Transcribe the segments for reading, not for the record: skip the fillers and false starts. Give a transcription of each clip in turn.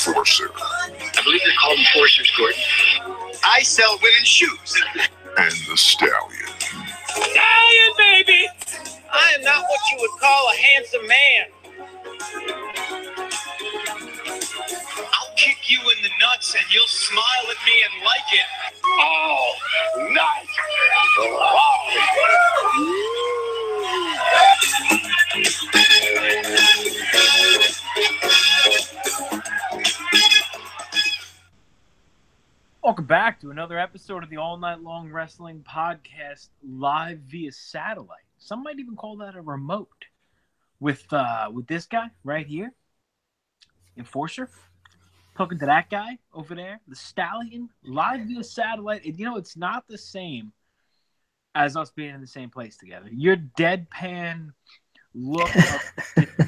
Enforcer. I believe they're called enforcers, Gordon. I sell women's shoes. And the Stallion. Stallion, baby! I am not what you would call a handsome man. I'll kick you in the nuts and you'll smile at me and like it. All night Welcome back to another episode of the All Night Long Wrestling Podcast, live via satellite. Some might even call that a remote. With this guy right here, Enforcer, talking to that guy over there, the Stallion, live via satellite. And you know, it's not the same as us being in the same place together. Your deadpan look of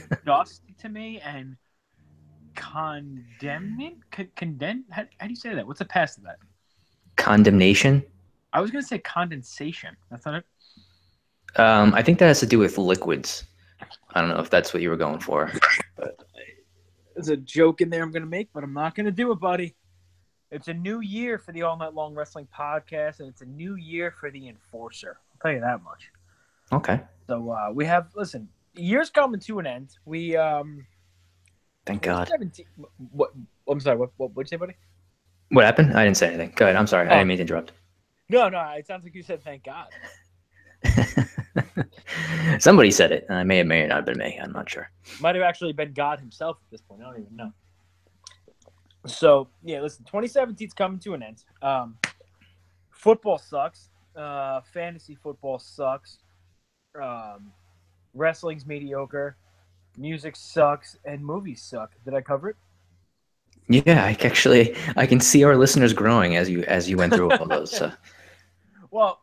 disgust to me and condemning? How do you say that? What's the past of that? Condemnation? I was going to say condensation. That's not it? I think that has to do with liquids. I don't know if that's what you were going for. But there's a joke in there I'm going to make, but I'm not going to do it, buddy. It's a new year for the All Night Long Wrestling Podcast, and it's a new year for the Enforcer. I'll tell you that much. Okay. So we have, listen, year's coming to an end. We, Thank God. 17, what? I'm sorry. What'd you say, buddy? What happened? I didn't say anything. Go ahead. I'm sorry. I didn't mean to interrupt. No. It sounds like you said thank God. Somebody said it. May or not have been me. I'm not sure. Might have actually been God himself at this point. I don't even know. So, yeah, listen, 2017's coming to an end. Football sucks. Fantasy football sucks. Wrestling's mediocre. Music sucks. And movies suck. Did I cover it? Yeah, I can see our listeners growing as you went through all those. So. Well,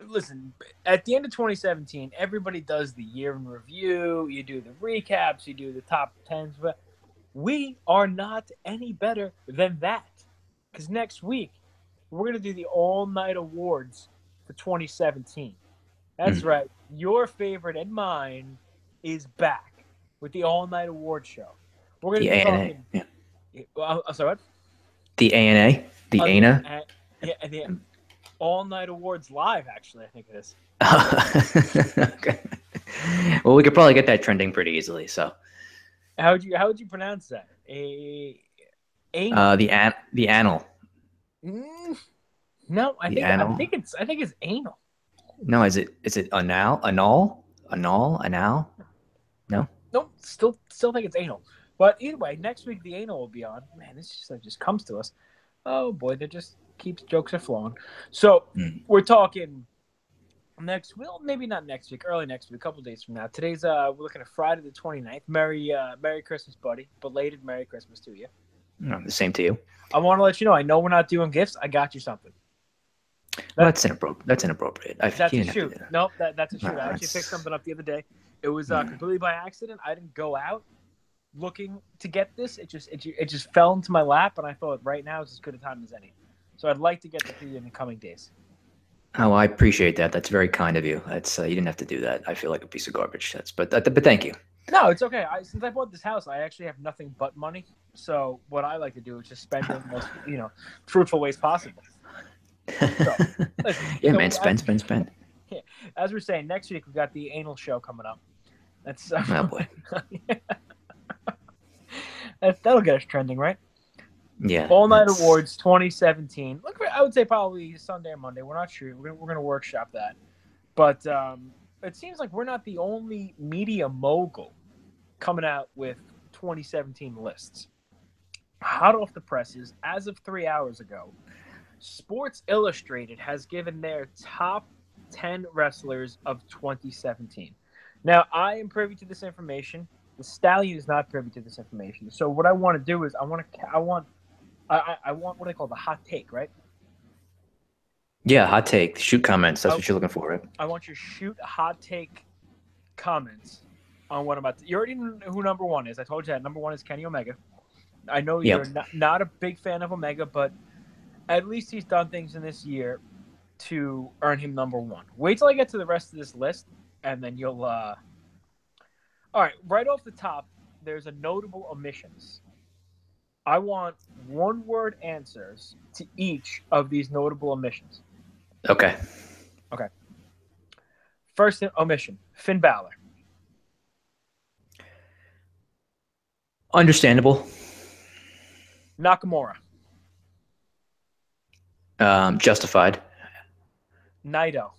listen, at the end of 2017, everybody does the year in review. You do the recaps. You do the top 10s. But we are not any better than that. Because next week, we're going to do the all-night awards for 2017. That's right. Your favorite and mine is back with the all-night award show. We're going to be talking. Yeah. I'm sorry, what? The ANA? The ANA? Yeah, the all-night awards live, actually, I think it is. Okay. Well, we could probably get that trending pretty easily. So, how would you pronounce that? The anal. No, I think it's anal. No, is it anal? Anal? No. Nope. Still think it's anal. But either way, next week the anal will be on. Man, this just comes to us. Oh boy, jokes are flowing. So we're talking next. Well, maybe not next week. Early next week, a couple days from now. Today's we're looking at Friday the 29th. Merry Christmas, buddy. Belated Merry Christmas to you. The same to you. I want to let you know. I know we're not doing gifts. I got you something. That's inappropriate. That's inappropriate. That's a shoot. Nope, that's a shoot. I actually picked something up the other day. It was completely by accident. I didn't go out looking to get this. It just fell into my lap, and I thought right now is as good a time as any. So I'd like to get that to you in the coming days. Oh, I appreciate that. That's very kind of you. That's you didn't have to do that. I feel like a piece of garbage. But thank you. No, it's okay. Since I bought this house, I actually have nothing but money. So what I like to do is just spend it in the most fruitful ways possible. So, listen, spend. Yeah, as we're saying, next week we've got the anal show coming up. That's oh boy. That'll get us trending, right? Yeah. All Night Awards 2017. Look, I would say probably Sunday or Monday. We're not sure. We're gonna workshop that. But it seems like we're not the only media mogul coming out with 2017 lists. Hot off the presses, as of 3 hours ago, Sports Illustrated has given their top 10 wrestlers of 2017. Now, I am privy to this information. The Stallion is not privy to this information. So what I want to do is I want what they call the hot take, right? Yeah, hot take. Shoot comments. That's what you're looking for, right? I want you to shoot hot take comments on what I'm about to. You already know who number one is. I told you that. Number one is Kenny Omega. I know you're not a big fan of Omega, but at least he's done things in this year to earn him number one. Wait till I get to the rest of this list, and then you'll All right, right off the top, there's a notable omissions. I want one-word answers to each of these notable omissions. Okay. Okay. First omission: Finn Balor. Understandable. Nakamura. Justified. Naito.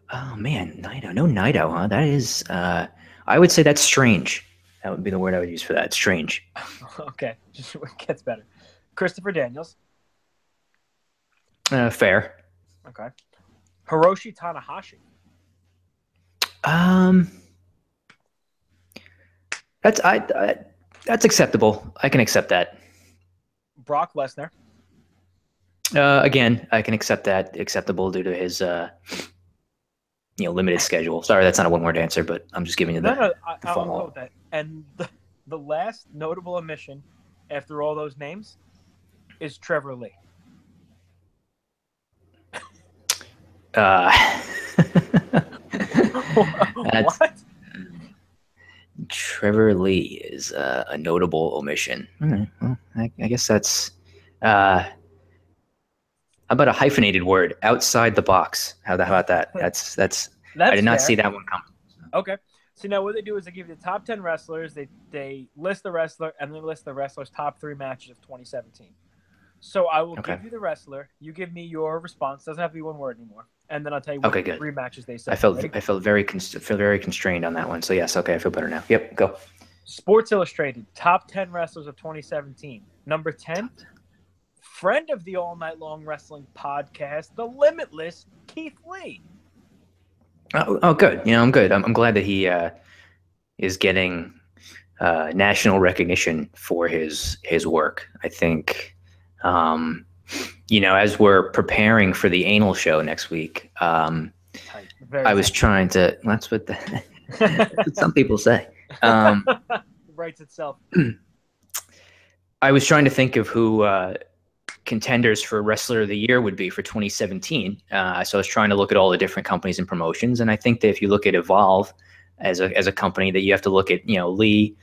Oh man, Naito. No Naito, huh? That is. I would say that's strange. That would be the word I would use for that. Strange. Okay, just gets better. Christopher Daniels. Fair. Okay. Hiroshi Tanahashi. Um, that's acceptable. I can accept that. Brock Lesnar. Again, I can accept that. Acceptable due to his limited schedule. Sorry, that's not a one-word answer, but I'm just giving you the. No, the I'll follow-up. go with that. And the last notable omission after all those names is Trevor Lee. What? Trevor Lee is a notable omission. All right, well, I guess that's. How about a hyphenated word? Outside the box. How about that? That's. I did not fair. see that one coming. Okay. So now what they do is they give you the top 10 wrestlers. They list the wrestler and then list the wrestler's top 3 matches of 2017. So I will give you the wrestler. You give me your response. Doesn't have to be one word anymore. And then I'll tell you what good. 3 matches they said. I felt very constrained on that one. So yes, okay, I feel better now. Yep, go. Sports Illustrated, top 10 wrestlers of 2017. Number 10, friend of the All Night Long Wrestling podcast, the Limitless, Keith Lee. Oh, good. I'm good. I'm glad that he is getting national recognition for his work. I think, as we're preparing for the anal show next week, I was trying to. That's what that's what some people say. Writes itself. I was trying to think of who contenders for Wrestler of the Year would be for 2017. So I was trying to look at all the different companies and promotions, and I think that if you look at Evolve as a company, that you have to look at Lee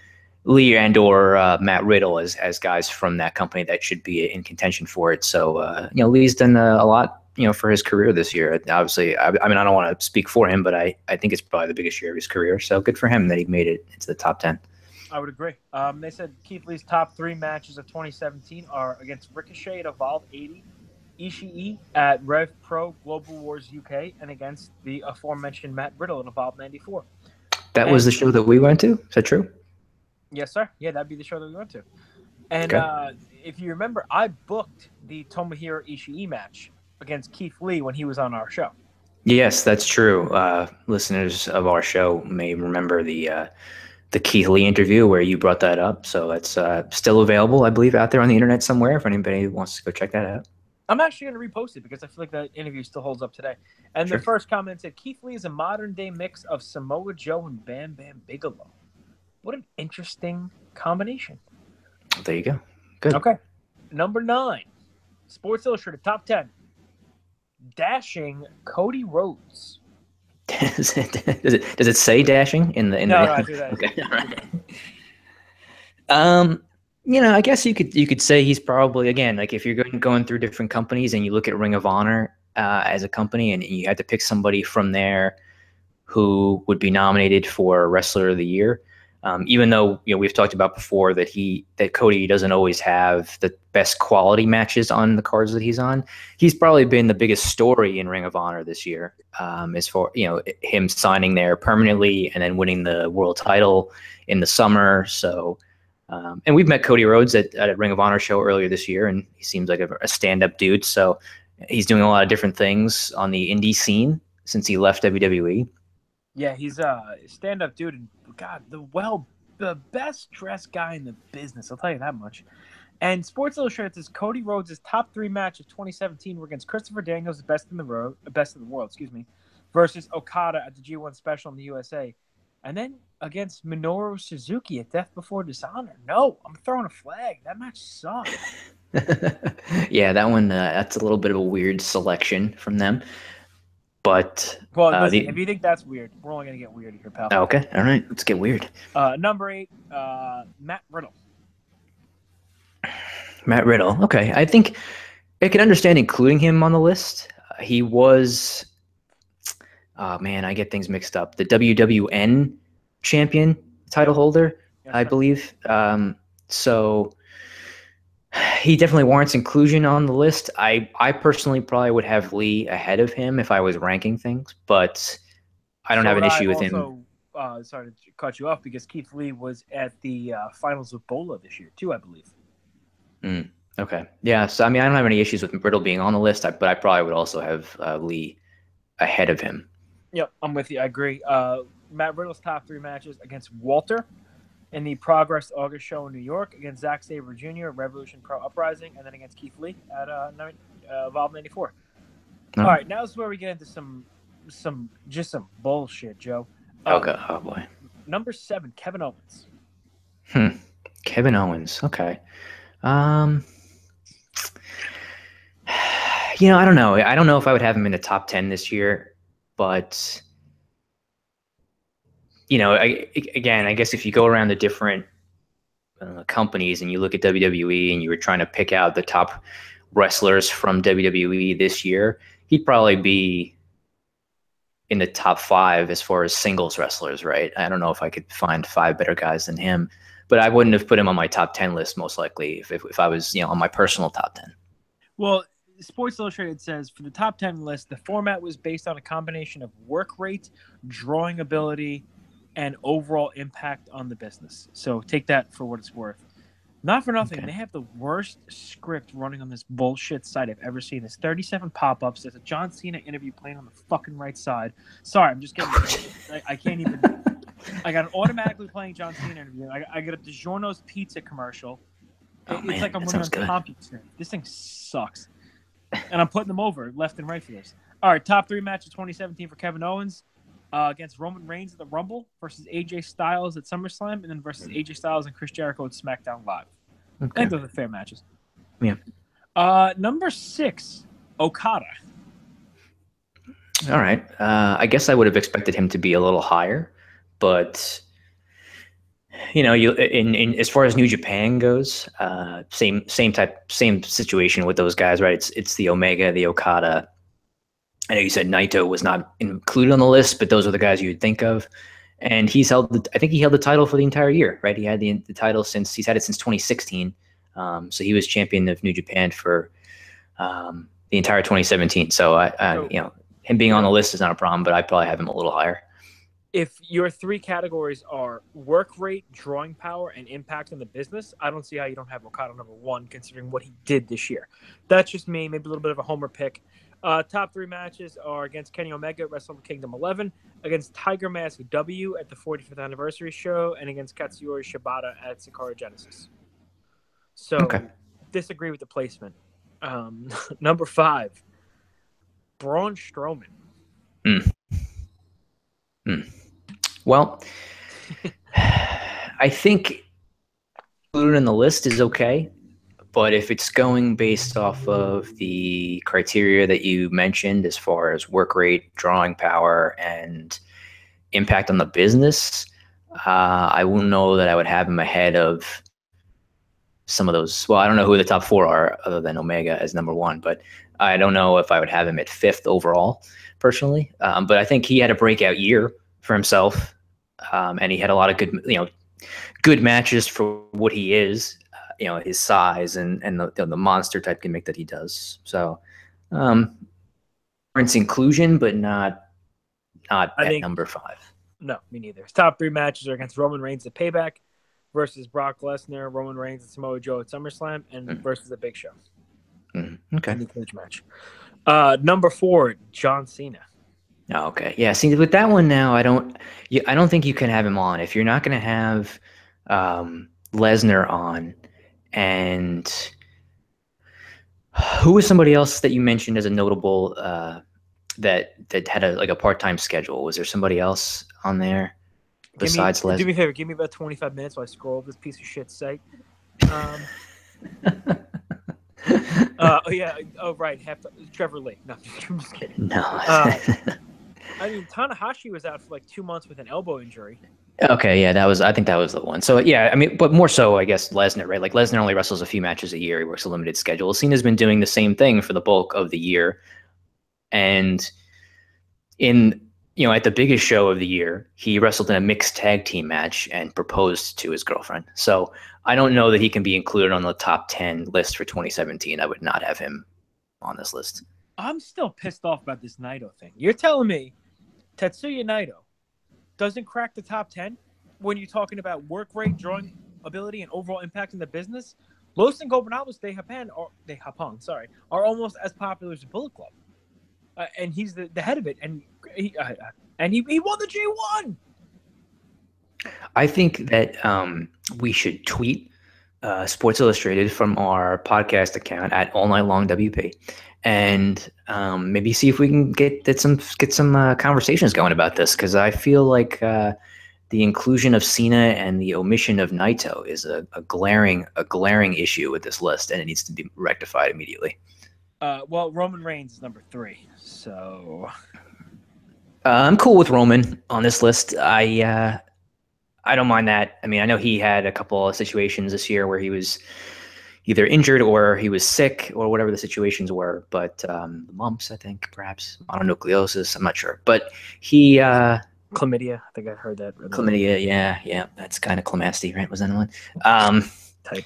and or Matt Riddle as guys from that company that should be in contention for it. So Lee's done a lot for his career this year. Obviously, I mean I don't want to speak for him, but I think it's probably the biggest year of his career. So good for him that he made it into the top 10. I would agree. They said Keith Lee's top 3 matches of 2017 are against Ricochet at Evolve 80, Ishii at Rev Pro Global Wars UK, and against the aforementioned Matt Riddle at Evolve 94. That was the show that we went to? Is that true? Yes, sir. Yeah, that'd be the show that we went to. And if you remember, I booked the Tomohiro Ishii match against Keith Lee when he was on our show. Yes, that's true. Listeners of our show may remember the Keith Lee interview where you brought that up. So it's still available, I believe, out there on the internet somewhere if anybody wants to go check that out. I'm actually going to repost it because I feel like that interview still holds up today. And The first comment said, Keith Lee is a modern-day mix of Samoa Joe and Bam Bam Bigelow. What an interesting combination. There you go. Good. Okay. Number 9, Sports Illustrated, top 10. Dashing Cody Rhodes. Does it say dashing in the? No, I do that. Okay, all right. I guess you could say he's probably, again, like if you're going through different companies and you look at Ring of Honor as a company and you had to pick somebody from there who would be nominated for Wrestler of the Year. Even though we've talked about before that Cody doesn't always have the best quality matches on the cards that he's on, he's probably been the biggest story in Ring of Honor this year. As for him signing there permanently and then winning the world title in the summer. So, and we've met Cody Rhodes at a Ring of Honor show earlier this year, and he seems like a stand-up dude. So he's doing a lot of different things on the indie scene since he left WWE. Yeah, he's a stand-up dude, and God, the best dressed guy in the business. I'll tell you that much. And Sports Illustrated says Cody Rhodes' top 3 match of 2017 were against Christopher Daniels, the best in the world, versus Okada at the G1 Special in the USA, and then against Minoru Suzuki at Death Before Dishonor. No, I'm throwing a flag. That match sucked. Yeah, that one. That's a little bit of a weird selection from them. But Well, listen, if you think that's weird, we're only going to get weirder here, pal. okay, all right, let's get weird. Number 8, Matt Riddle. Matt Riddle. Okay, I think I can understand including him on the list. He was, oh man, I get things mixed up. The WWN champion title holder, Yes, I sir. believe. So he definitely warrants inclusion on the list. I personally probably would have Lee ahead of him if I was ranking things, but I don't have an issue with him. Sorry to cut you off, because Keith Lee was at the finals of Bola this year too, I believe. Okay. Yeah. So, I mean, I don't have any issues with Riddle being on the list, but I probably would also have Lee ahead of him. Yep, I'm with you. I agree. Matt Riddle's top 3 matches against Walter in the Progress August show in New York, against Zack Sabre Jr. at Revolution Pro Uprising, and then against Keith Lee at Evolve 94. All right, now is where we get into some bullshit, Joe. Okay. Oh boy. Number 7, Kevin Owens. Kevin Owens. Okay. I don't know. I don't know if I would have him in the top 10 this year, but I guess if you go around the different companies and you look at WWE and you were trying to pick out the top wrestlers from WWE this year, he'd probably be in the top 5 as far as singles wrestlers, right? I don't know if I could find 5 better guys than him, but I wouldn't have put him on my top 10 list most likely if I was, on my personal top 10. Well, Sports Illustrated says for the top 10 list, the format was based on a combination of work rate, drawing ability, and overall impact on the business. So take that for what it's worth. Not for nothing, okay. They have the worst script running on this bullshit site I've ever seen. There's 37 pop-ups. There's a John Cena interview playing on the fucking right side. Sorry, I'm just getting... I can't even... I got an automatically playing John Cena interview. I got a DiGiorno's pizza commercial. It's like I'm running on CompuServe. This thing sucks. And I'm putting them over left and right for this. All right, top 3 matches 2017 for Kevin Owens. Against Roman Reigns at the Rumble versus AJ Styles at SummerSlam, and then versus AJ Styles and Chris Jericho at SmackDown Live. Okay. I think those are fair matches. Yeah. Number 6, Okada. All right. I guess I would have expected him to be a little higher, but in as far as New Japan goes, same situation with those guys, right? It's the Omega, the Okada. I know you said Naito was not included on the list, but those are the guys you would think of. And I think he held the title for the entire year, right? He had the title he's had it since 2016. So he was champion of New Japan for the entire 2017. So him being on the list is not a problem, but I probably have him a little higher. If your 3 categories are work rate, drawing power, and impact on the business, I don't see how you don't have Okada number 1, considering what he did this year. That's just me, maybe a little bit of a homer pick. Top 3 matches are against Kenny Omega at Wrestle Kingdom 11, against Tiger Mask W at the 45th anniversary show, and against Katsuyori Shibata at Sakura Genesis. So, Disagree with the placement. Number 5, Braun Strowman. Well, I think included in the list is okay. But if it's going based off of the criteria that you mentioned as far as work rate, drawing power, and impact on the business, I wouldn't know that I would have him ahead of some of those. Well, I don't know who the top 4 are other than Omega as number 1, but I don't know if I would have him at 5th overall personally. But I think he had a breakout year for himself, and he had a lot of good matches for what he is. His size and the monster type gimmick that he does. So, it's inclusion, but not at number 5. No, me neither. His top 3 matches are against Roman Reigns at Payback, versus Brock Lesnar, Roman Reigns, and Samoa Joe at SummerSlam, and versus the Big Show. Okay. In the cage match. Number 4, John Cena. Oh, okay. Yeah. See, with that one now, I don't think you can have him on if you're not going to have Lesnar on. And who was somebody else that you mentioned as a notable that had a part-time schedule? Was there somebody else on there besides Lesnar? Do me a favor. Give me about 25 minutes while I scroll this piece of shit site. Oh yeah. Oh right. Trevor Lee. No, I'm just kidding. No. I mean, Tanahashi was out for like 2 months with an elbow injury. Okay, yeah, I think that was the one. So yeah, I mean, but more so, I guess Lesnar, right? Like Lesnar only wrestles a few matches a year. He works a limited schedule. Cena's been doing the same thing for the bulk of the year, and in at the biggest show of the year, he wrestled in a mixed tag team match and proposed to his girlfriend. So I don't know that he can be included on the top 10 list for 2017. I would not have him on this list. I'm still pissed off about this Naito thing. You're telling me Tetsuya Naito doesn't crack the top 10 when you're talking about work rate, drawing ability, and overall impact in the business? Los Ingobernables de Japan are almost as popular as the Bullet Club, and he's the head of it, and he won the G1. I think that we should tweet Sports Illustrated from our podcast account at All Night Long WP, and maybe see if we can get some conversations going about this, because I feel like the inclusion of Cena and the omission of Naito is a glaring issue with this list, and it needs to be rectified immediately. Well, Roman Reigns is number 3, so I'm cool with Roman on this list. I don't mind that. I mean, I know he had a couple of situations this year where he was either injured or he was sick or whatever the situations were. But the mumps, I think, perhaps mononucleosis. I'm not sure. But he chlamydia. I think I heard that. Chlamydia. Yeah. That's kind of Clemasty, right? Was that one? Type.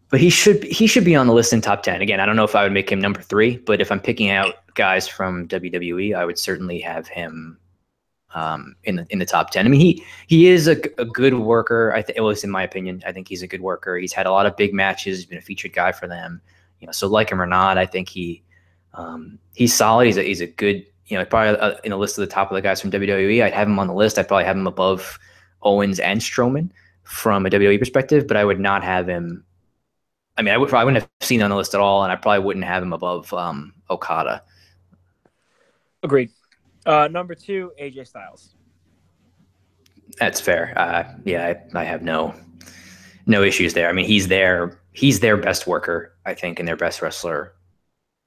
But he should be on the list in top 10. Again, I don't know if I would make him number 3, but if I'm picking out guys from WWE, I would certainly have him in the top 10. I mean, he is a good worker. At least in my opinion, I think he's a good worker. He's had a lot of big matches. He's been a featured guy for them. So like him or not, I think he's solid. He's a good. Probably in a list of the top of the guys from WWE. I'd have him on the list. I'd probably have him above Owens and Strowman from a WWE perspective, but I would not have him. I mean, I wouldn't have seen on the list at all, and I probably wouldn't have him above Okada. Agreed. Number 2, AJ Styles. That's fair. I have no issues there. I mean, he's their best worker, I think, and their best wrestler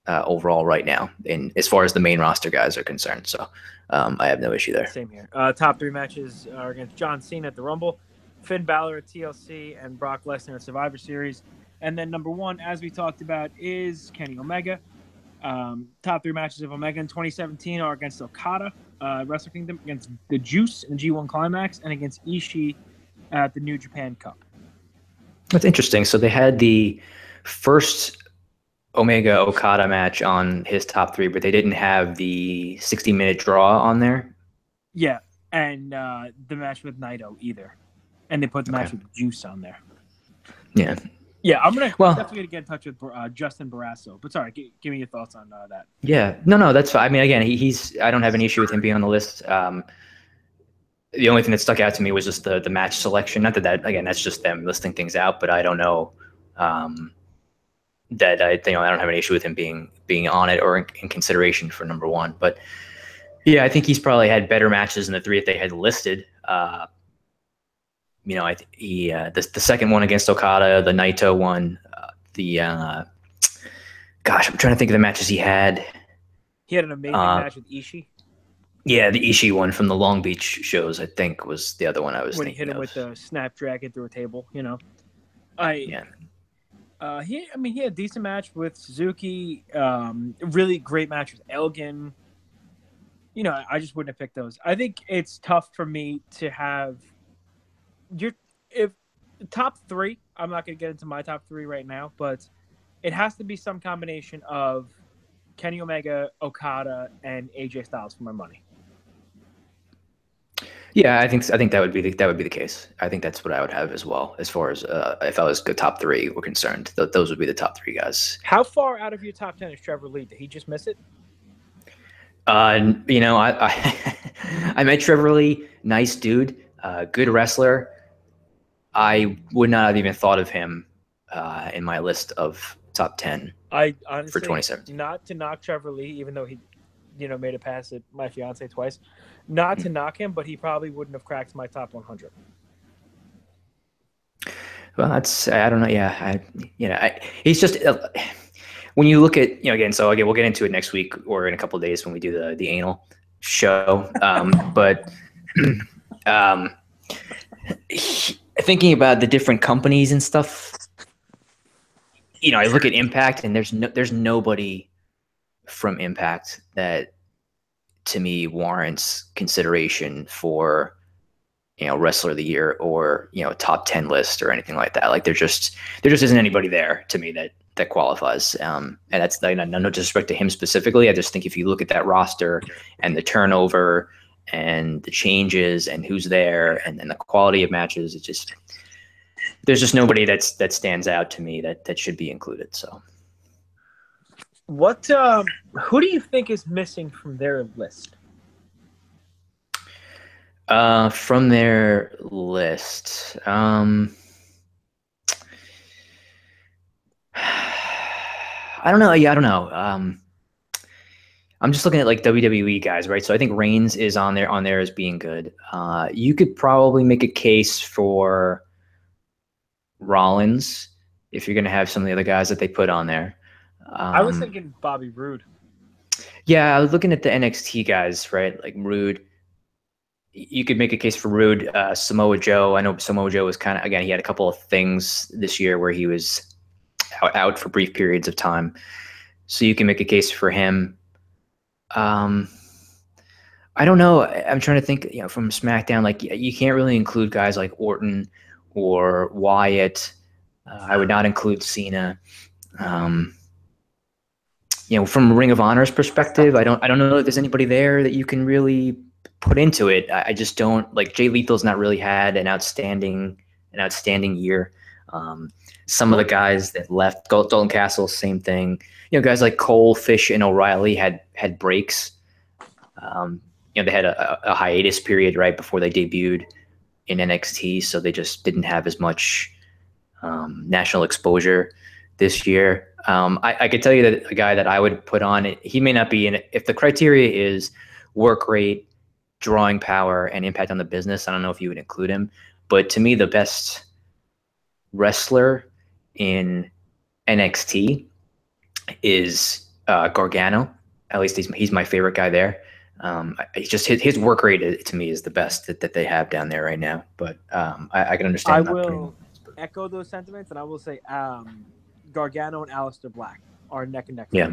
overall right now, as far as the main roster guys are concerned. So I have no issue there. Same here. Top 3 matches are against John Cena at the Rumble, Finn Balor at TLC, and Brock Lesnar at Survivor Series. And then number 1, as we talked about, is Kenny Omega. Top 3 matches of Omega in 2017 are against Okada, Wrestle Kingdom, against the Juice in the G1 Climax, and against Ishii at the New Japan Cup. That's interesting. So they had the first Omega Okada match on his top 3, but they didn't have the 60-minute draw on there. Yeah, and the match with Naito either. And they put the match with Juice on there. Yeah. Yeah, I'm definitely gonna get in touch with Justin Barrasso. But sorry, give me your thoughts on that. Yeah, no, that's fine. I mean, again, I don't have an issue with him being on the list. The only thing that stuck out to me was just the match selection. Not that again, that's just them listing things out. But I don't know that I don't have an issue with him being on it or in consideration for number 1. But yeah, I think he's probably had better matches than the 3 that they had listed. The second one against Okada, the Naito one, I'm trying to think of the matches he had. He had an amazing match with Ishii. Yeah, the Ishii one from the Long Beach shows, I think, was the other one I was when thinking he hit him of. with the snapdragon through a table. He had a decent match with Suzuki. Really great match with Elgin. I just wouldn't have picked those. I think it's tough for me to have. If top 3, I'm not going to get into my top 3 right now, but it has to be some combination of Kenny Omega, Okada, and AJ Styles for my money. Yeah, I think that would be the case. I think that's what I would have as well. As far as if I was the top 3 were concerned, those would be the top 3 guys. How far out of your top 10 is Trevor Lee? Did he just miss it? I met Trevor Lee, nice dude, good wrestler. I would not have even thought of him in my list of top 10 I honestly, for 2017. Not to knock Trevor Lee, even though he, made it past it, my fiance twice. Not to knock him, but he probably wouldn't have cracked my top 100. Well, I don't know. Yeah, he's just when you look at, again, so again, we'll get into it next week or in a couple of days when we do the anal show. But thinking about the different companies and stuff, I look at Impact, and there's nobody from Impact that to me warrants consideration for Wrestler of the Year or top 10 list or anything like that. Like there just isn't anybody there to me that qualifies. And that's no disrespect to him specifically. I just think if you look at that roster and the turnover and the changes and who's there and the quality of matches, there's just nobody that stands out to me that should be included. So what who do you think is missing from their list? From their list, I don't know. Yeah, I don't know. I'm just looking at like WWE guys, right? So I think Reigns is on there as being good. You could probably make a case for Rollins if you're going to have some of the other guys that they put on there. I was thinking Bobby Roode. Yeah, I was looking at the NXT guys, right? Like Roode. You could make a case for Roode. Samoa Joe. I know Samoa Joe was kind of, again, he had a couple of things this year where he was out for brief periods of time. So you can make a case for him. I don't know. I'm trying to think, from SmackDown, like you can't really include guys like Orton or Wyatt. I would not include Cena. From Ring of Honor's perspective, I don't know if there's anybody there that you can really put into it. I just don't like Jay Lethal's not really had an outstanding year. Some of the guys that left, Dalton Castle, same thing. Guys like Cole, Fish, and O'Reilly had breaks. They had a hiatus period right before they debuted in NXT, so they just didn't have as much national exposure this year. I could tell you that a guy that I would put on it, he may not be in it. If the criteria is work rate, drawing power, and impact on the business, I don't know if you would include him. But to me, the best wrestler in NXT is Gargano. At least he's my favorite guy there. He's just his work rate to me is the best that they have down there right now. But I can understand. I will echo those sentiments, and I will say Gargano and Aleister Black are neck and neck. Yeah.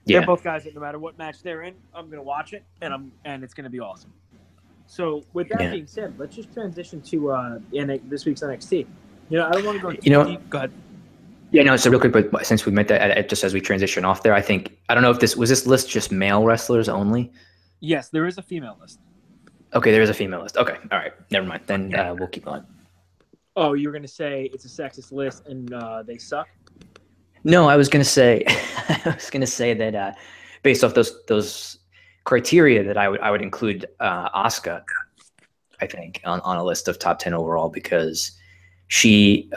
They're both guys that no matter what match they're in, I'm going to watch it, and it's going to be awesome. So with that being said, let's just transition to this week's NXT. I don't want to go deep. Go ahead. Yeah, no, so real quick, but since we met that, just as we transition off there, I don't know if this list just male wrestlers only? Yes, there is a female list. Okay, there is a female list. Okay, all right, never mind. Then we'll keep going. Oh, you were going to say it's a sexist list and they suck? No, I was going to say that based off those criteria that I would include Asuka, I think, on a list of top 10 overall, because she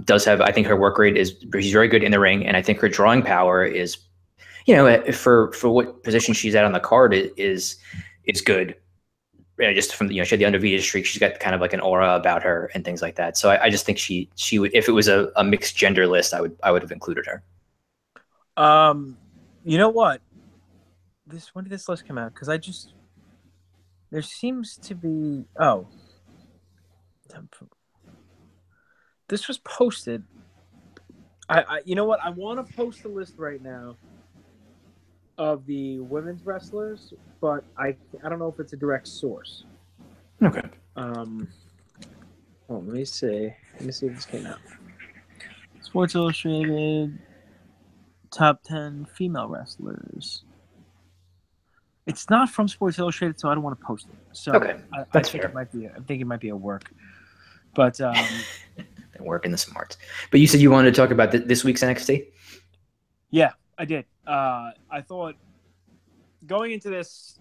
does have, I think her work rate she's very good in the ring, and I think her drawing power is, for what position she's at on the card is good. Just from she had the undefeated streak, she's got kind of like an aura about her and things like that. So I just think she would, if it was a mixed gender list, I would have included her. You know what? When did this list come out? Because there seems to be this was posted. You know what? I want to post the list right now of the women's wrestlers, but I don't know if it's a direct source. Okay. Let me see. Let me see if this came out. Sports Illustrated top 10 female wrestlers. It's not from Sports Illustrated, so I don't want to post it. So okay, that's fair. I think it might be a work, but work in the smarts. But you said you wanted to talk about this week's NXT. Yeah, I did. I thought going into this,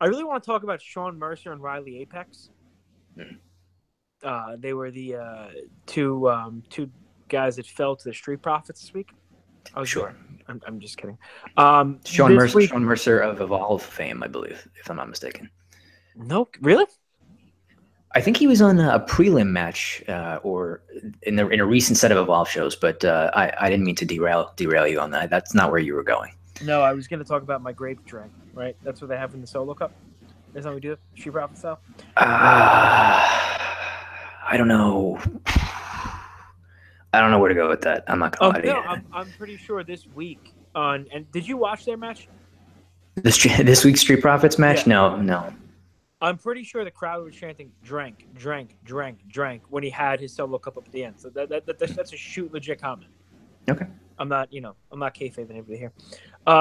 I really want to talk about Sean Mercer and Riley Apex. They were the two guys that fell to the Street Profits this week. Oh, sure. I'm just kidding. Sean Mercer of Evolve fame, I believe, if I'm not mistaken. No, really? I think he was on a prelim match or in a recent set of Evolve shows, but I didn't mean to derail you on that. That's not where you were going. No, I was going to talk about my grape drink, right? That's what they have in the Solo Cup. That's how we do it? Street Profit style? I don't know. I don't know where to go with that. I'm not going to lie to you. I'm pretty sure this week on... And did you watch their match? This week's Street Profits match? Yeah. No. I'm pretty sure the crowd was chanting "drank" when he had his Solo Cup up at the end. So that's a shoot legit comment. Okay. I'm not kayfabing anybody here.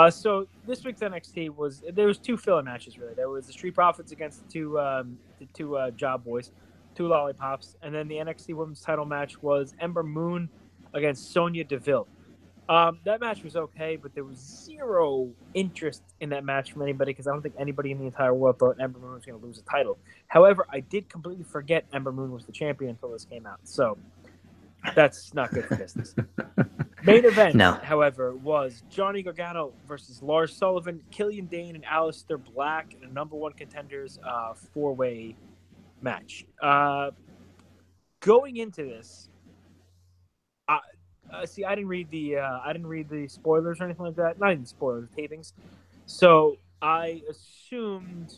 So this week's NXT there was two filler matches really. There was the Street Profits against the two Job Boys, two Lollipops, and then the NXT Women's Title match was Ember Moon against Sonya Deville. That match was okay, but there was zero interest in that match from anybody because I don't think anybody in the entire world thought Ember Moon was going to lose the title. However, I did completely forget Ember Moon was the champion until this came out, so that's not good for business. Main event, however, was Johnny Gargano versus Lars Sullivan, Killian Dane, and Aleister Black in a number one contenders four-way match. Going into this, see, I didn't read the spoilers or anything like that. Not even spoilers, tapings. So I assumed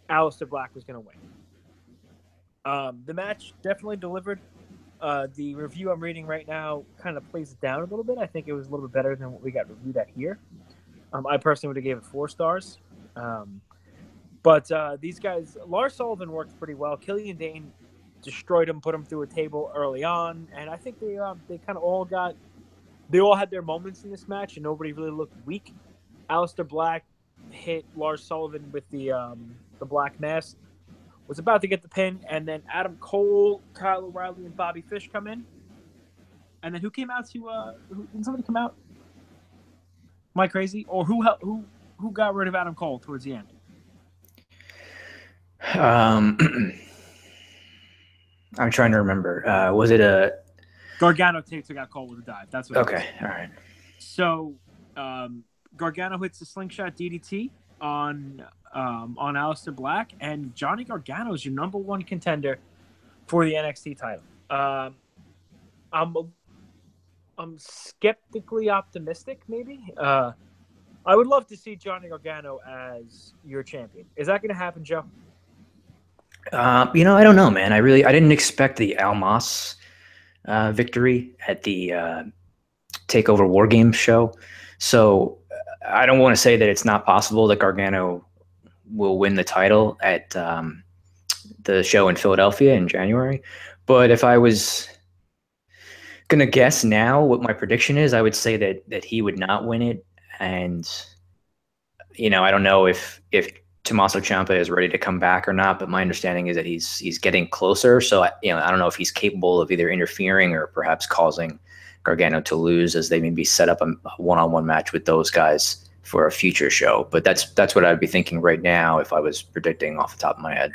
Aleister Black was going to win. The match definitely delivered. The review I'm reading right now kind of plays it down a little bit. I think it was a little bit better than what we got reviewed at here. I personally would have gave it 4 stars. But these guys, Lars Sullivan worked pretty well. Killian Dane destroyed him, put him through a table early on, and I think they kind of all had their moments in this match, and nobody really looked weak. Aleister Black hit Lars Sullivan with the Black Mass, was about to get the pin, and then Adam Cole, Kyle O'Reilly, and Bobby Fish come in. And then who came out to didn't somebody come out? Am I crazy? Or who got rid of Adam Cole towards the end? I'm trying to remember. Was it a Gargano took out Cole with a dive? That's what. Okay, all right. So Gargano hits the slingshot DDT on Aleister Black, and Johnny Gargano is your number one contender for the NXT title. I'm skeptically optimistic, maybe. I would love to see Johnny Gargano as your champion. Is that going to happen, Joe? I don't know, man. I didn't expect the Almas victory at the TakeOver War Games show. So I don't want to say that it's not possible that Gargano will win the title at the show in Philadelphia in January. But if I was going to guess now what my prediction is, I would say that he would not win it. And, I don't know if Tommaso Ciampa is ready to come back or not, but my understanding is that he's getting closer. So, I don't know if he's capable of either interfering or perhaps causing Gargano to lose as they maybe set up a one-on-one match with those guys for a future show. But that's what I'd be thinking right now if I was predicting off the top of my head.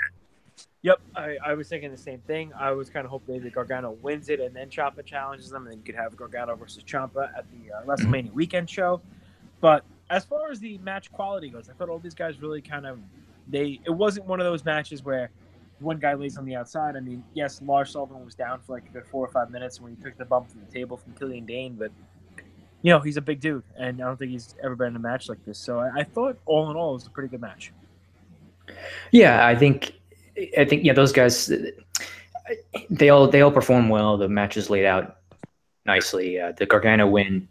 Yep, I was thinking the same thing. I was kind of hoping that Gargano wins it and then Ciampa challenges them, and then you could have Gargano versus Ciampa at the WrestleMania weekend show. But as far as the match quality goes, I thought all these guys really it wasn't one of those matches where one guy lays on the outside. I mean, yes, Lars Sullivan was down for like a good 4 or 5 minutes when he took the bump from the table from Killian Dane, but he's a big dude, and I don't think he's ever been in a match like this. So I thought all in all it was a pretty good match. Yeah, I think those guys, they all perform well. The match is laid out nicely. The Gargano win,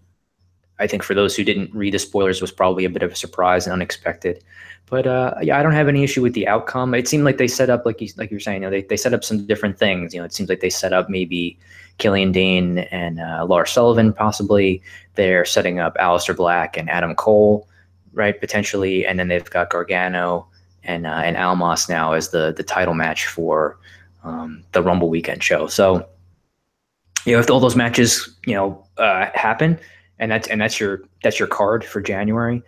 I think for those who didn't read the spoilers, was probably a bit of a surprise and unexpected. But I don't have any issue with the outcome. It seemed like they set up, like you're saying, they set up some different things. It seems like they set up maybe Killian Dane and Lars Sullivan possibly. They're setting up Aleister Black and Adam Cole, right, potentially. And then they've got Gargano and Almas now as the title match for the Rumble weekend show. So, if all those matches, happen, and that's your card for January,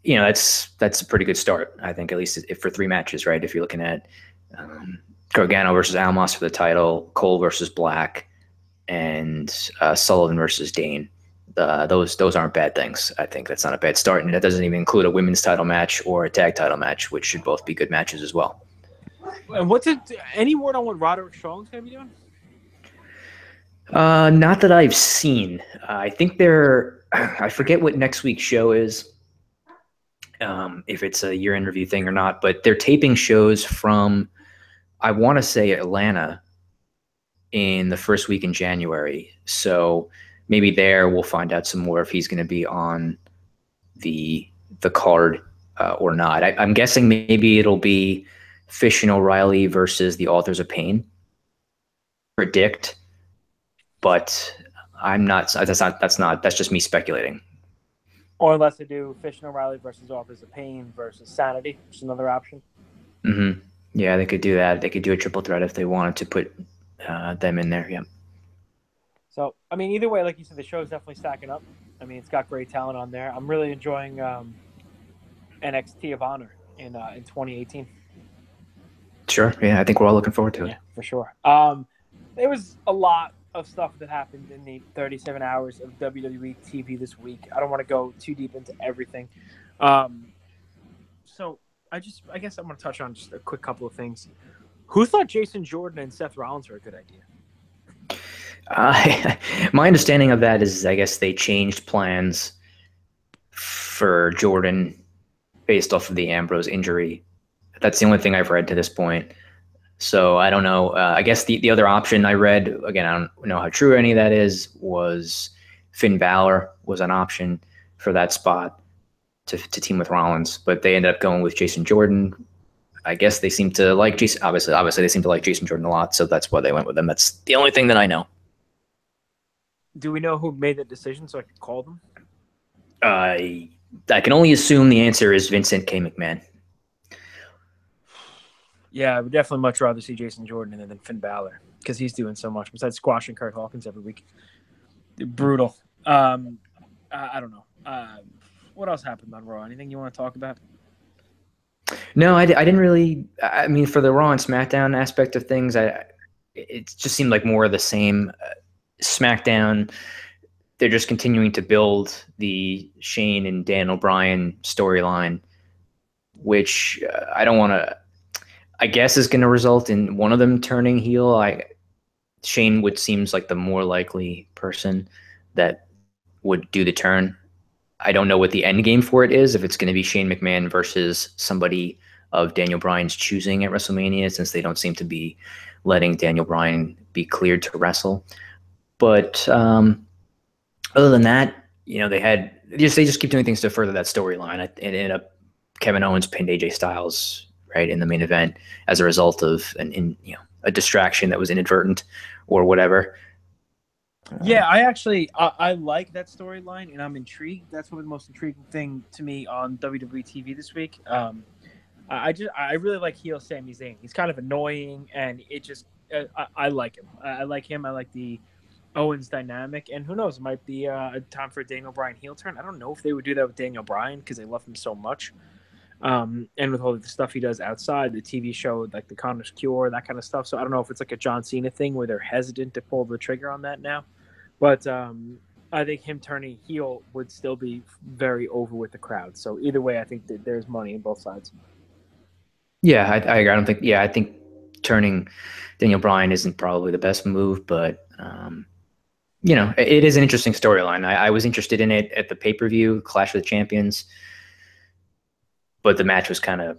that's a pretty good start, I think, at least if for 3 matches, right? If you're looking at Gargano versus Almas for the title, Cole versus Black, and Sullivan versus Dane. Those aren't bad things. I think that's not a bad start, and that doesn't even include a women's title match or a tag title match, which should both be good matches as well. And any word on what Roderick Strong's going to be doing? Not that I've seen. I think I forget what next week's show is, if it's a year interview thing or not, but they're taping shows from, I want to say, Atlanta in the first week in January. So maybe there we'll find out some more if he's going to be on the card or not. I'm guessing maybe it'll be Fish and O'Reilly versus the Authors of Pain. Predict, but I'm not. That's just me speculating. Or unless they do Fish and O'Reilly versus Authors of Pain versus Sanity, which is another option. Mm-hmm. Yeah, they could do that. They could do a triple threat if they wanted to put them in there. Yeah. So, I mean, either way, like you said, the show is definitely stacking up. I mean, it's got great talent on there. I'm really enjoying NXT of Honor in 2018. Sure. Yeah, I think we're all looking forward to it. Yeah, for sure. There was a lot of stuff that happened in the 37 hours of WWE TV this week. I don't want to go too deep into everything. So I guess I'm going to touch on just a quick couple of things. Who thought Jason Jordan and Seth Rollins were a good idea? My understanding of that is, I guess they changed plans for Jordan based off of the Ambrose injury. That's the only thing I've read to this point. So I don't know. I guess the other option I read, again, I don't know how true any of that is, was Finn Balor was an option for that spot to team with Rollins, but they ended up going with Jason Jordan. I guess they seem to like Jason. Obviously, they seem to like Jason Jordan a lot, so that's why they went with him. That's the only thing that I know. Do we know who made that decision so I could call them? I can only assume the answer is Vincent K. McMahon. Yeah, I would definitely much rather see Jason Jordan than Finn Balor because he's doing so much besides squashing Kurt Hawkins every week. Brutal. I don't know. What else happened on Raw? Anything you want to talk about? No, I didn't really. I mean, for the Raw and SmackDown aspect of things, it just seemed like more of the same. SmackDown, they're just continuing to build the Shane and Dan O'Brien storyline, which I don't want to. I guess is going to result in one of them turning heel. Shane seems like the more likely person that would do the turn. I don't know what the end game for it is, if it's going to be Shane McMahon versus somebody of Daniel Bryan's choosing at WrestleMania, since they don't seem to be letting Daniel Bryan be cleared to wrestle. But other than that, they just keep doing things to further that storyline. It ended up Kevin Owens pinned AJ Styles right in the main event as a result of a distraction that was inadvertent or whatever. Yeah, I like that storyline, and I'm intrigued. That's probably the most intriguing thing to me on WWE TV this week. I really like heel Sami Zayn. He's kind of annoying, and I like him. I like him. I like the Owens dynamic, and who knows, it might be a time for a Daniel Bryan heel turn. I don't know if they would do that with Daniel Bryan because they love him so much. And with all the stuff he does outside the TV show, like the Connor's Cure, that kind of stuff. So I don't know if it's like a John Cena thing where they're hesitant to pull the trigger on that now. But I think him turning heel would still be very over with the crowd. So either way, I think that there's money in both sides. Yeah, I don't think. Yeah, I think turning Daniel Bryan isn't probably the best move, but it is an interesting storyline. I was interested in it at the pay-per-view Clash of the Champions, but the match was kind of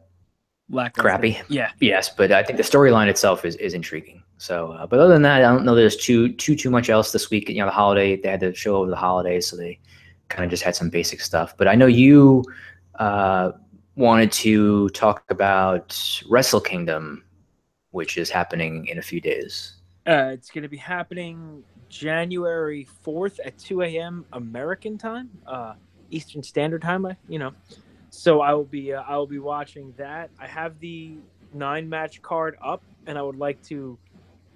crappy. Yeah. Yes, but I think the storyline itself is intriguing. So, but other than that, I don't know there's too much else this week. The holiday, they had the show over the holidays, so they kind of just had some basic stuff. But I know you wanted to talk about Wrestle Kingdom, which is happening in a few days. It's going to be happening January 4th at 2 a.m. American time, Eastern Standard Time. So I will be watching that. I have the 9-match card up, and I would like to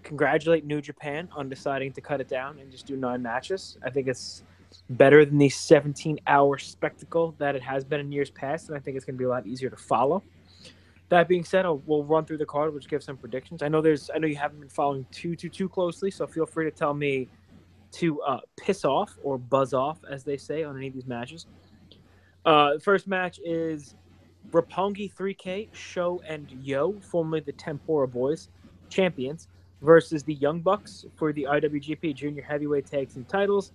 congratulate New Japan on deciding to cut it down and just do 9 matches. I think it's better than the 17-hour spectacle that it has been in years past, and I think it's going to be a lot easier to follow. That being said, we'll run through the card, which gives some predictions. I know you haven't been following too closely, so feel free to tell me to piss off or buzz off, as they say, on any of these matches. The first match is Roppongi 3K, Sho and Yo, formerly the Tempora Boys, champions, versus the Young Bucks for the IWGP Junior Heavyweight Tag Team titles.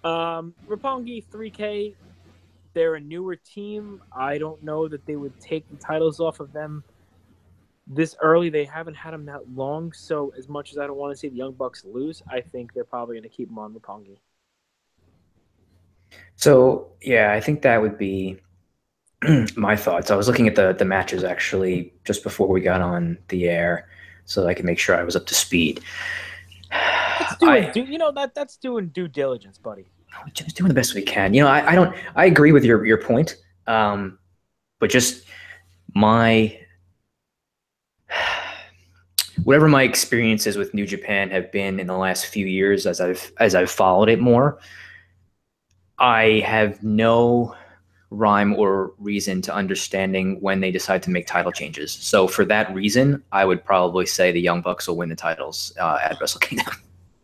Roppongi 3K, they're a newer team. I don't know that they would take the titles off of them this early. They haven't had them that long, so as much as I don't want to see the Young Bucks lose, I think they're probably going to keep them on Roppongi. So, yeah, I think that would be my thoughts. I was looking at the matches actually just before we got on the air so that I could make sure I was up to speed. That's doing due diligence, buddy. Just doing the best we can. I agree with your point. But just whatever my experiences with New Japan have been in the last few years as I've followed it more, I have no rhyme or reason to understanding when they decide to make title changes. So for that reason, I would probably say the Young Bucks will win the titles at Wrestle Kingdom.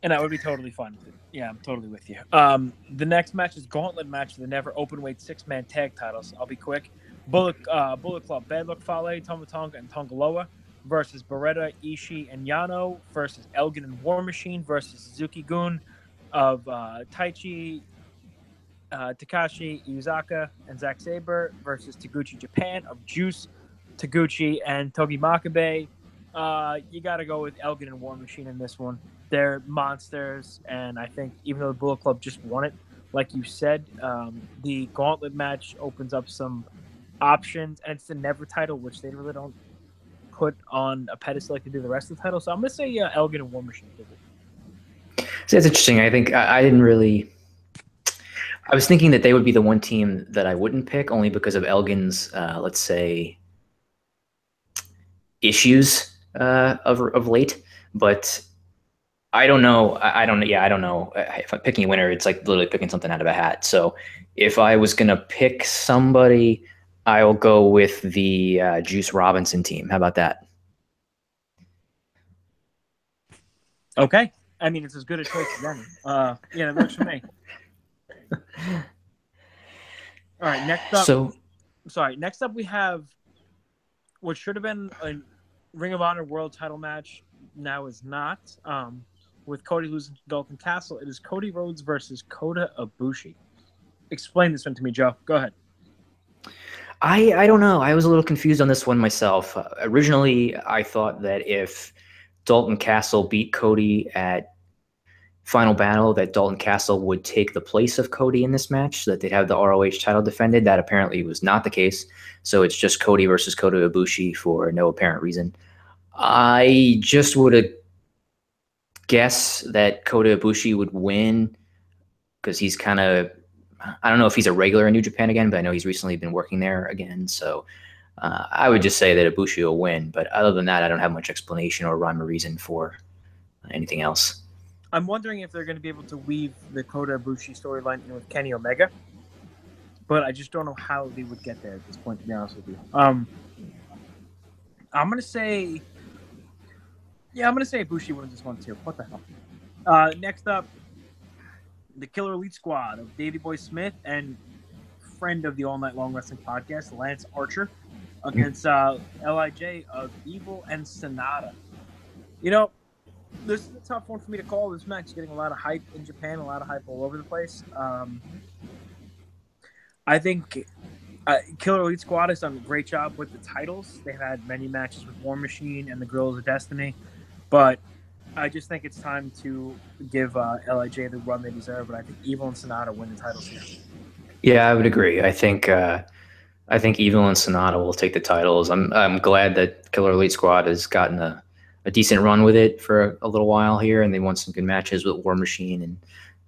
And I would be totally fine with it. Yeah, I'm totally with you. The next match is Gauntlet match for the never openweight 6-man tag titles. I'll be quick. Bullet Club, Bad Luck Fale, Toma Tonga, and Tongaloa versus Beretta, Ishii, and Yano versus Elgin and War Machine versus Suzuki-gun of Taichi, Takashi Iwasaka, and Zack Sabre versus Taguchi Japan of Juice, Taguchi, and Togi Makabe. You got to go with Elgin and War Machine in this one. They're monsters, and I think even though the Bullet Club just won it, like you said, the Gauntlet match opens up some options, and it's the Never title, which they really don't put on a pedestal like they do the rest of the title. So I'm going to say Elgin and War Machine. So that's interesting. I think I didn't really. I was thinking that they would be the one team that I wouldn't pick, only because of Elgin's, let's say, issues of late. But I don't know. I don't know. If I'm picking a winner, it's like literally picking something out of a hat. So if I was gonna pick somebody, I'll go with the Juice Robinson team. How about that? Okay. I mean, it's as good a choice as any. Yeah, that works for me. All right, next up. Next up we have what should have been a Ring of Honor World Title match. Now is not. With Cody losing to Dalton Castle, it is Cody Rhodes versus Kota Ibushi. Explain this one to me, Joe. Go ahead. I don't know. I was a little confused on this one myself. Originally, I thought that if Dalton Castle beat Cody at Final Battle, that Dalton Castle would take the place of Cody in this match, so that they'd have the ROH title defended. That apparently was not the case. So it's just Cody versus Kota Ibushi for no apparent reason. I just would have guessed that Kota Ibushi would win because he's kind of, I don't know if he's a regular in New Japan again, but I know he's recently been working there again. So I would just say that Ibushi will win. But other than that, I don't have much explanation or rhyme or reason for anything else. I'm wondering if they're going to be able to weave the Kota Ibushi storyline in with Kenny Omega, but I just don't know how they would get there at this point, to be honest with you. I'm going to say Ibushi wins this one too. What the hell? Next up, the Killer Elite Squad of Davey Boy Smith and friend of the All Night Long Wrestling Podcast, Lance Archer, against LIJ of Evil and Sonata. You know, this is a tough one for me to call. This match is getting a lot of hype in Japan, a lot of hype all over the place. I think Killer Elite Squad has done a great job with the titles. They've had many matches with War Machine and the Guerrillas of Destiny, but I just think it's time to give LIJ the run they deserve. But I think Evil and Sonata win the titles here. Yeah, I would agree. I think Evil and Sonata will take the titles. I'm glad that Killer Elite Squad has gotten a decent run with it for a little while here, and they won some good matches with War Machine and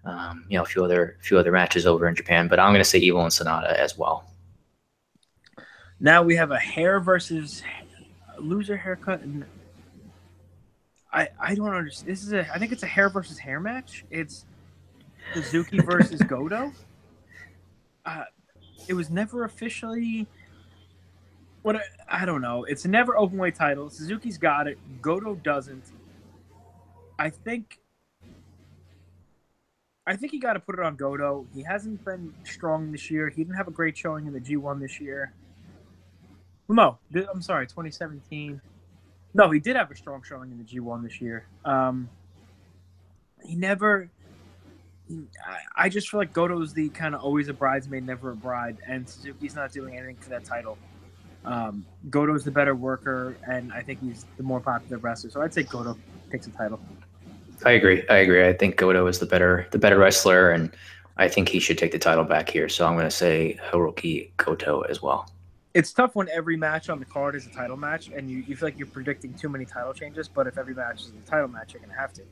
a few other matches over in Japan. But I'm going to say Evil and Sonata as well. Now we have a hair versus loser haircut, and I don't understand. I think it's a hair versus hair match. It's Suzuki versus Goto. It was never officially. I don't know. It's a never openweight title. Suzuki's got it. Goto doesn't. I think you got to put it on Goto. He hasn't been strong this year. He didn't have a great showing in the G1 this year. No, I'm sorry, 2017. No, he did have a strong showing in the G1 this year. He never. I just feel like Goto's the kind of always a bridesmaid, never a bride, and Suzuki's not doing anything for that title. Goto's the better worker, and I think he's the more popular wrestler. So I'd say Goto takes the title. I agree. I think Goto is the better wrestler, and I think he should take the title back here. So I'm going to say Hiroki Goto as well. It's tough when every match on the card is a title match, and you feel like you're predicting too many title changes. But if every match is a title match, you're going to have to.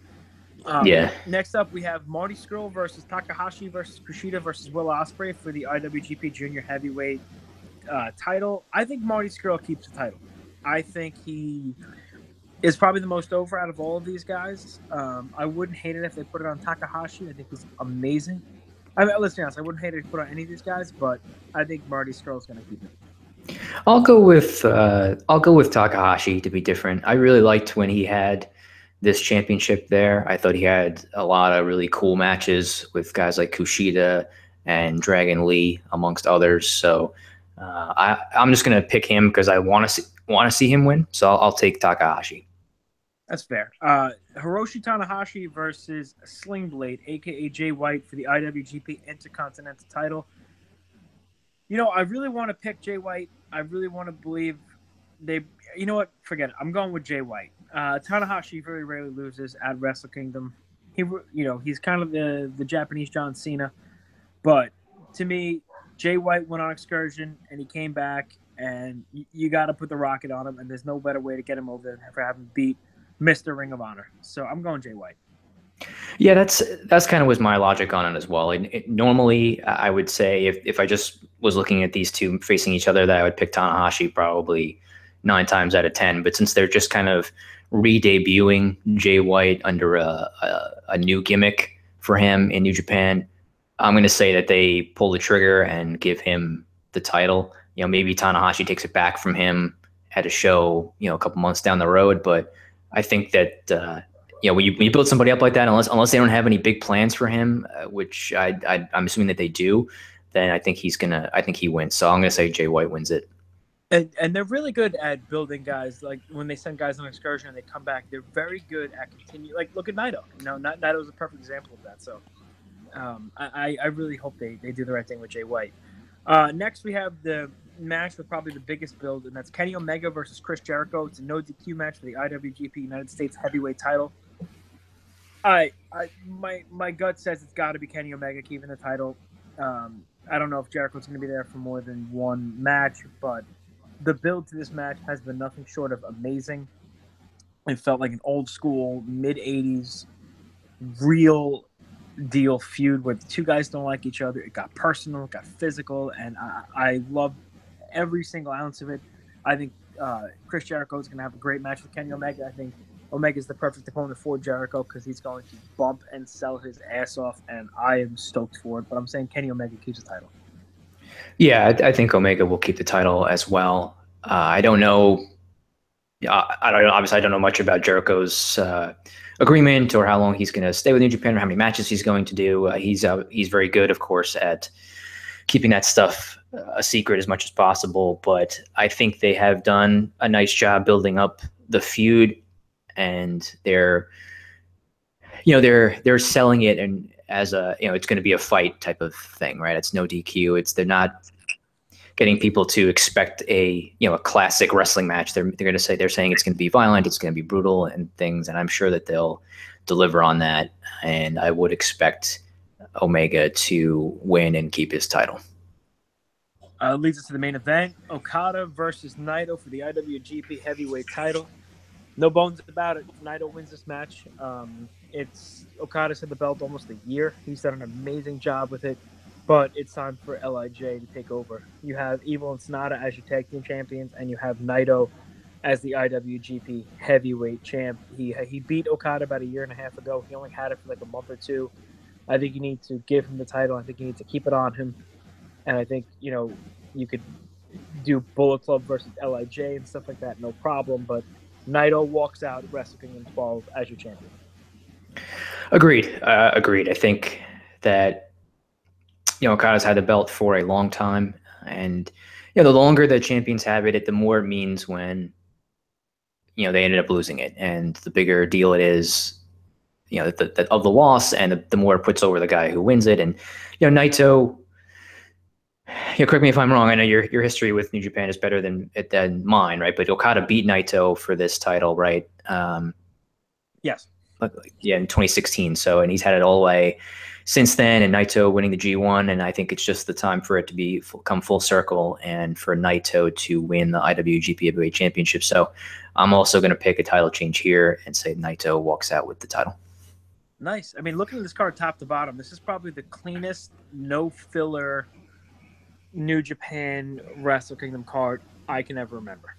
Yeah. Next up, we have Marty Scurll versus Takahashi versus Kushida versus Will Ospreay for the IWGP Junior Heavyweight title. I think Marty Scurll keeps the title. I think he is probably the most over out of all of these guys. I wouldn't hate it if they put it on Takahashi. I think he's amazing. I mean, let's be honest, I wouldn't hate it if they put it on any of these guys, but I think Marty Scurll is going to keep it. I'll go with Takahashi to be different. I really liked when he had this championship there. I thought he had a lot of really cool matches with guys like Kushida and Dragon Lee, amongst others. So I'm just going to pick him because I want to see him win. So I'll take Takahashi. That's fair. Hiroshi Tanahashi versus Sling Blade, a.k.a. Jay White, for the IWGP Intercontinental title. You know, I really want to pick Jay White. I really want to believe they... You know what? Forget it. I'm going with Jay White. Tanahashi very rarely loses at Wrestle Kingdom. He's kind of the Japanese John Cena. But to me, Jay White went on excursion, and he came back, and you got to put the rocket on him, and there's no better way to get him over than for having beat Mr. Ring of Honor. So I'm going Jay White. Yeah, that's kind of was my logic on it as well. Normally, I would say if I just was looking at these two facing each other, that I would pick Tanahashi probably 9 times out of 10. But since they're just kind of re-debuting Jay White under a new gimmick for him in New Japan, I'm going to say that they pull the trigger and give him the title. You know, maybe Tanahashi takes it back from him at a show, a couple months down the road. But I think that when you build somebody up like that, unless they don't have any big plans for him, which I'm assuming that they do, then I think he wins. So I'm going to say Jay White wins it. And they're really good at building guys. Like when they send guys on excursion and they come back, they're very good at continue. Like look at Naito. Naito is a perfect example of that. So I really hope they do the right thing with Jay White. Next, we have the match with probably the biggest build, and that's Kenny Omega versus Chris Jericho. It's a no DQ match for the IWGP United States Heavyweight title. My gut says it's got to be Kenny Omega keeping the title. I don't know if Jericho's going to be there for more than one match, but the build to this match has been nothing short of amazing. It felt like an old school, mid-'80s, real deal feud where the two guys don't like each other. It got personal, it got physical, and I love every single ounce of it. I think Chris Jericho is going to have a great match with Kenny Omega. I think Omega is the perfect opponent for Jericho because he's going to bump and sell his ass off, and I am stoked for it. But I'm saying Kenny Omega keeps the title. Yeah, I think Omega will keep the title as well. I don't know. Obviously, I don't know much about Jericho's agreement or how long he's going to stay with New Japan or how many matches he's going to do. He's very good, of course, at keeping that stuff a secret as much as possible. But I think they have done a nice job building up the feud, and they're selling it and as a it's going to be a fight type of thing, right? It's no DQ. They're not getting people to expect a classic wrestling match. They're saying it's going to be violent, it's going to be brutal and things, and I'm sure that they'll deliver on that. And I would expect Omega to win and keep his title. Leads us to the main event: Okada versus Naito for the IWGP Heavyweight title. No bones about it. Naito wins this match. Okada's had the belt almost a year. He's done an amazing job with it. But it's time for LIJ to take over. You have Evil and Sonata as your tag team champions, and you have Naito as the IWGP Heavyweight champ. He beat Okada about a year and a half ago. He only had it for like a month or two. I think you need to give him the title. I think you need to keep it on him. And I think, you could do Bullet Club versus LIJ and stuff like that, no problem. But Naito walks out Wrestle Kingdom 12 as your champion. Agreed. I think that Okada's had the belt for a long time, and the longer the champions have it, the more it means when, they ended up losing it. And the bigger deal it is, of the loss, and the more it puts over the guy who wins it. And, Naito, correct me if I'm wrong. I know your history with New Japan is better than mine, right? But Okada beat Naito for this title, right? Yes. Yeah, in 2016. So, and he's had it all the way since then, and Naito winning the G1, and I think it's just the time for it to come full circle, and for Naito to win the IWGP Heavyweight Championship. So I'm also going to pick a title change here and say Naito walks out with the title. Nice. I mean, looking at this card top to bottom, this is probably the cleanest, no filler New Japan Wrestle Kingdom card I can ever remember.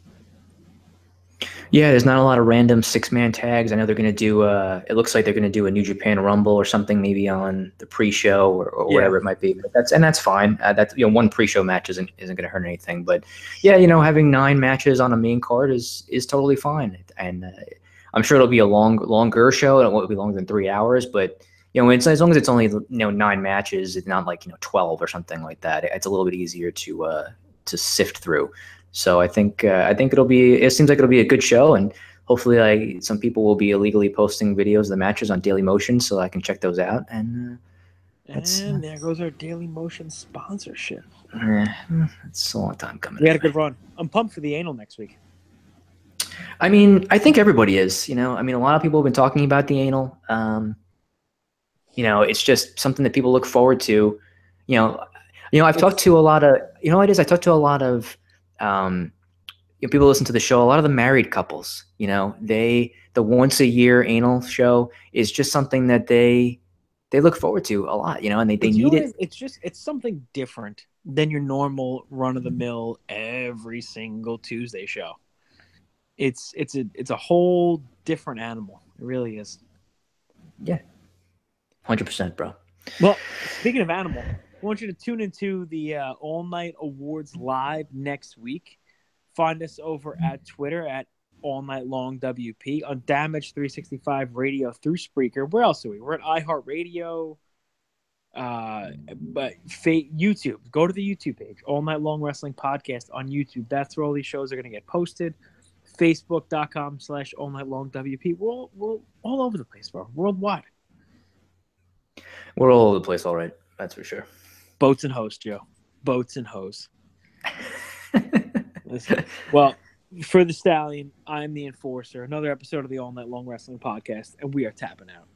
Yeah, there's not a lot of random 6-man tags. I know they're going to do it looks like they're going to do a New Japan Rumble or something, maybe on the pre-show or whatever it might be. But that's fine. That's one pre-show match isn't going to hurt anything. But yeah, having 9 matches on a main card is totally fine. And I'm sure it'll be a longer show. It won't be longer than 3 hours, but it's, as long as it's only 9 matches, it's not like 12 or something like that. It's a little bit easier to sift through. So I think it seems like it'll be a good show, and hopefully some people will be illegally posting videos of the matches on Daily Motion, so I can check those out. And there goes our Daily Motion sponsorship. It's a long time coming. We had a good run. I'm pumped for the anal next week. I mean, I think everybody is. A lot of people have been talking about the anal. It's just something that people look forward to. I've talked to a lot of. I talked to a lot of. People listen to the show. A lot of the married couples, the once a year anal show is just something that they look forward to a lot, and they need it. It's something different than your normal run of the mill every single Tuesday show. It's a whole different animal. It really is. Yeah, 100%, bro. Well, speaking of animal, I want you to tune into the All Night Awards live next week. Find us over at Twitter at All Night Long WP, on Damage 365 Radio through Spreaker. Where else are we? We're at iHeartRadio, but YouTube. Go to the YouTube page, All Night Long Wrestling Podcast on YouTube. That's where all these shows are going to get posted. Facebook.com/All Night Long WP. We're all over the place, bro. Worldwide. We're all over the place, all right. That's for sure. Boats and hoes, Joe. Boats and hoes. Well, for the Stallion, I'm the Enforcer. Another episode of the All Night Long Wrestling Podcast, and we are tapping out.